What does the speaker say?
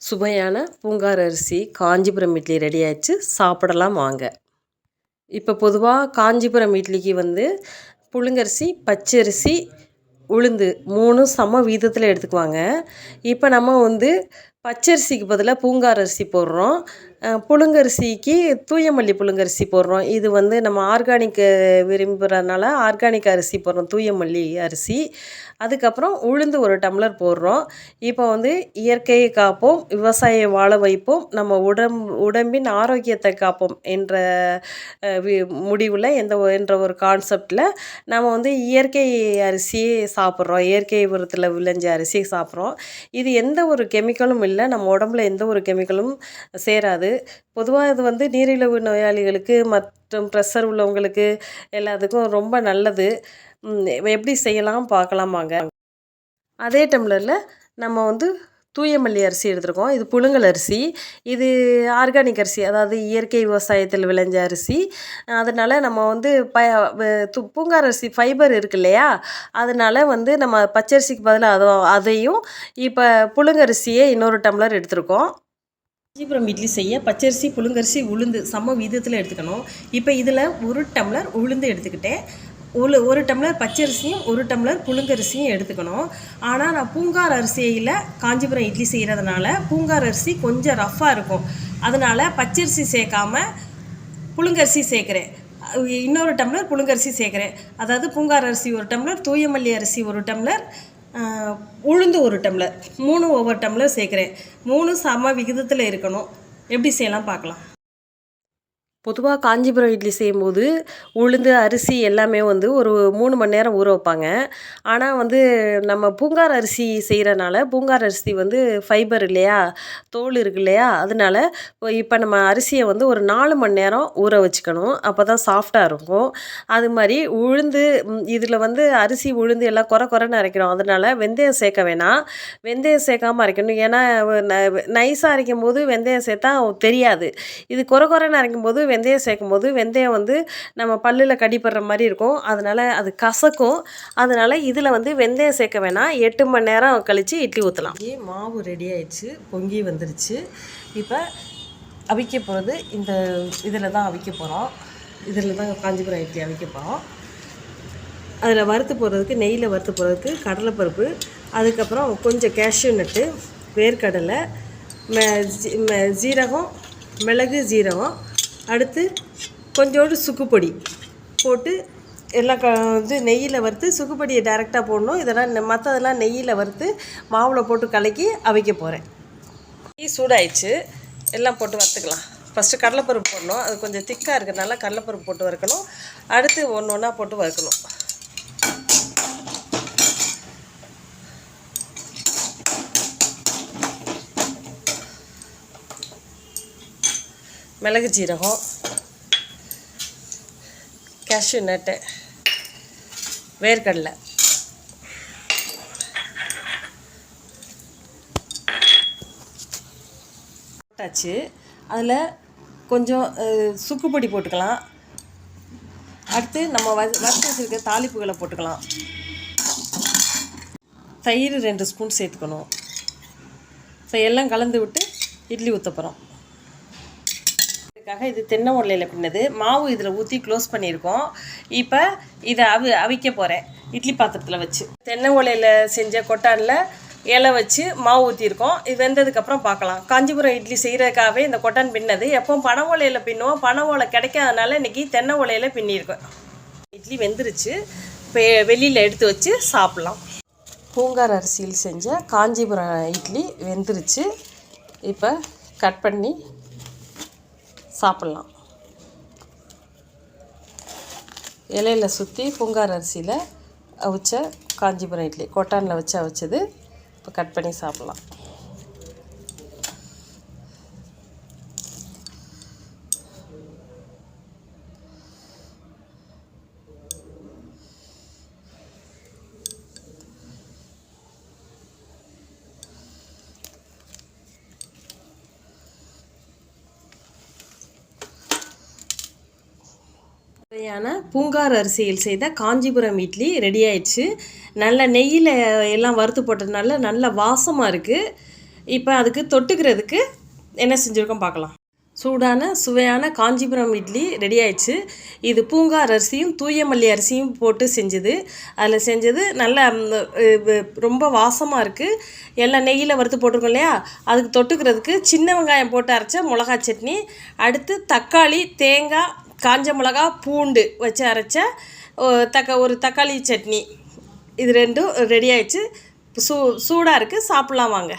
சுவையான பூங்கார் அரிசி காஞ்சிபுரம் இட்லி ரெடி ஆயிடுச்சு. சாப்பிடலாம் வாங்க. இப்போ பொதுவாக காஞ்சிபுரம் இட்லிக்கு புழுங்கரிசி, பச்சரிசி, உளுந்து 3ம் சம வீதத்தில் எடுத்துக்குவாங்க. இப்போ நம்ம பச்சரிசிக்கு பதிலாக பூங்கார் அரிசி போடுறோம். புழுங்கரிசிக்கு தூயமல்லி புழுங்கரிசி போடுறோம். இது நம்ம ஆர்கானிக் விரும்புகிறனால ஆர்கானிக் அரிசி போடுறோம், தூயமல்லி அரிசி. அதுக்கப்புறம் உளுந்து 1 டம்ளர் போடுறோம். இப்போ இயற்கையை காப்போம், விவசாயியை வாழ வைப்போம், நம்ம உடம்பின் ஆரோக்கியத்தை காப்போம் என்ற முடிவில் என்ற ஒரு கான்செப்டில் நம்ம இயற்கை அரிசியை சாப்பிட்றோம். இயற்கை உரத்தில் விளைஞ்ச அரிசியை சாப்பிட்றோம். இது எந்த ஒரு கெமிக்கலும் இல்லை, நம்ம உடம்புல எந்த ஒரு கெமிக்கலும் சேராது. பொதுவாக இது நீரிழிவு நோயாளிகளுக்கு மற்றும் ப்ரெஷர் உள்ளவங்களுக்கு எல்லாத்துக்கும் ரொம்ப நல்லது. எப்படி செய்யலாம் பார்க்கலாம் வாங்க. அதே டம்ளரில் நம்ம தூயமல்லி அரிசி எடுத்துருக்கோம். இது புழுங்கல் அரிசி. இது ஆர்கானிக் அரிசி, அதாவது இயற்கை விவசாயத்தில் விளைஞ்ச அரிசி. அதனால் நம்ம பூங்கார் அரிசி ஃபைபர் இருக்கு இல்லையா, அதனால் நம்ம பச்சரிசிக்கு பதிலாக அதையும் இப்போ புழுங்கரிசியை இன்னொரு டம்ளர் எடுத்துருக்கோம். காஞ்சிபுரம் இட்லி செய்ய பச்சரிசி, புழுங்கரிசி, உளுந்து சம விதத்தில் எடுத்துக்கணும். இப்போ இதில் 1 டம்ளர் உளுந்து எடுத்துக்கிட்டேன். 1 டம்ளர் பச்சரிசியும் 1 டம்ளர் புழுங்கரிசியும் எடுத்துக்கணும். ஆனால் நான் பூங்கார் அரிசியில் காஞ்சிபுரம் இட்லி செய்கிறதுனால பூங்கார் அரிசி கொஞ்சம் ரஃப்பாக இருக்கும். அதனால் பச்சரிசி சேர்க்காம புழுங்கரிசி சேர்க்குறேன். இன்னொரு டம்ளர் புழுங்கரிசி சேர்க்குறேன். அதாவது பூங்கார் அரிசி 1 டம்ளர், தூயமல்லி அரிசி 1 டம்ளர், உளுந்து 1 டம்ளர், 3 ஒவ்வொரு டம்ளர் சேர்க்குறேன். 3 சம விகிதத்தில் இருக்கணும். எப்படி செய்யலாம் பார்க்கலாம். பொதுவாக காஞ்சிபுரம் இட்லி செய்யும்போது உளுந்து, அரிசி எல்லாமே ஒரு 3 மணி நேரம் ஊற வைப்பாங்க. ஆனால் நம்ம பூங்கார் அரிசி செய்கிறனால பூங்கார் அரிசி ஃபைபர் இல்லையா, தோல் இருக்கு இல்லையா, அதனால இப்போ நம்ம அரிசியை ஒரு 4 மணி நேரம் ஊற வச்சுக்கணும். அப்போ தான் சாஃப்டாக இருக்கும். அது மாதிரி உளுந்து, இதில் அரிசி உளுந்து எல்லாம் குறைன்னு அரைக்கிறோம். அதனால் வெந்தயம் சேர்க்க வேணாம். வெந்தயம் சேர்க்காமல் அரைக்கணும். ஏன்னா நைஸாக அரைக்கும் போது வெந்தயம் சேர்த்தா தெரியாது. இது குறைன்னு அரைக்கும் போது வெந்தயம் சேர்க்கும்போது வெந்தயம் நம்ம பல்லில் கடிப்படுற மாதிரி இருக்கும். அதனால் அது கசக்கும். அதனால் இதில் வெந்தயம் சேர்க்க வேணாம். 8 மணி நேரம் கழித்து இட்லி ஊற்றலாம். மாவு ரெடி ஆயிடுச்சு, பொங்கி வந்துருச்சு. இப்போ அவிக்க போகிறது இதில் தான் அவிக்க போகிறோம். இதில் தான் காஞ்சிபுரம் இட்லி அவிக்க போகிறோம். அதில் வறுத்து போடுறதுக்கு, நெய்யில் வறுத்து போடுறதுக்கு கடலைப்பருப்பு, அதுக்கப்புறம் கொஞ்சம் கேஷ்யூ நட்டு, வேர்க்கடலை, ஜீரகம், மிளகு, ஜீரகம், அடுத்து கொஞ்சோண்டு சுக்குப்பொடி போட்டு எல்லாம் நெய்யில் வறுத்து, சுக்குப்பொடியை டைரெக்டாக போடணும். இதெல்லாம் மற்றதெல்லாம் நெய்யில் வறுத்து மாவில் போட்டு கலக்கி அவிக்க போகிறேன். நெய் சூடாயிடுச்சு, எல்லாம் போட்டு வறுத்துக்கலாம். ஃபஸ்ட்டு கடலைப்பருப்பு போடணும். அது கொஞ்சம் திக்காக இருக்கிறதுனால கடலைப்பருப்பு போட்டு வறுக்கணும். அடுத்து ஒன்று ஒன்றா போட்டு வறுக்கணும். மிளகு, ஜீரகம், கேஷ்யூ நட்டு, வேர்க்கடலை, போட்டாச்சு. அதில் கொஞ்சம் சுக்குப்பொடி போட்டுக்கலாம். அடுத்து நம்ம வறுத்து வச்சுருக்க தாளிப்புகளை போட்டுக்கலாம். தயிர் 2 ஸ்பூன் சேர்த்துக்கணும். இப்போ எல்லாம் கலந்து விட்டு இட்லி ஊற்ற போகிறோம். இது தென்னை ஓலையில் பின்னது மாவு இதில் ஊற்றி க்ளோஸ் பண்ணியிருக்கோம். இப்போ இதை அவிக்க போகிறேன் இட்லி பாத்திரத்தில் வச்சு. தென்னை ஓலையில் செஞ்ச கொட்டானில் இலை வச்சு மாவு ஊற்றிருக்கோம். இது வெந்ததுக்கப்புறம் பார்க்கலாம். காஞ்சிபுரம் இட்லி செய்கிறதுக்காகவே இந்த கொட்டான் பின்னது. எப்போ பனை ஓலையில் பின்னுவோம், பனை ஓலை கிடைக்காதனால இன்றைக்கி தென்னை ஓலையில் பின்னியிருக்கோம். இட்லி வெந்துருச்சு. இப்போ வெளியில் எடுத்து வச்சு சாப்பிட்லாம். பூங்கார் அரிசியில் செஞ்ச காஞ்சிபுரம் இட்லி வெந்துருச்சு. இப்போ கட் பண்ணி சாப்பிட்லாம். இலையில் சுற்றி பூங்கார் அரிசியில் அவிச்ச காஞ்சிபுரம் இட்லி, கொட்டானில் வச்சு அவிச்சது. இப்போ கட் பண்ணி சாப்பிட்லாம். சுவையான பூங்கார் அரிசியில் செய்த காஞ்சிபுரம் இட்லி ரெடி ஆயிடுச்சு. நல்ல நெய்யில் எல்லாம் வறுத்து போட்டதுனால நல்ல வாசமாக இருக்குது. இப்போ அதுக்கு தொட்டுக்கிறதுக்கு என்ன செஞ்சுருக்கோம் பார்க்கலாம். சூடான சுவையான காஞ்சிபுரம் இட்லி ரெடி ஆயிடுச்சு. இது பூங்கார் அரிசியும் தூய மல்லி அரிசியும் போட்டு செஞ்சது. அதில் செஞ்சது நல்லா ரொம்ப வாசமாக இருக்குது. எல்லாம் நெய்யில் வறுத்து போட்டிருக்கோம் இல்லையா, அதுக்கு தொட்டுக்கிறதுக்கு சின்ன வெங்காயம் போட்டு அரைச்ச மிளகா சட்னி, அடுத்து தக்காளி, தேங்காய், காஞ்ச மிளகா, பூண்டு வச்சு அரைச்ச ஒரு தக்காளி சட்னி. இது ரெண்டும் ரெடி ஆயிடுச்சு. சூடாக இருக்குது, சாப்பிட்லாம் வாங்க.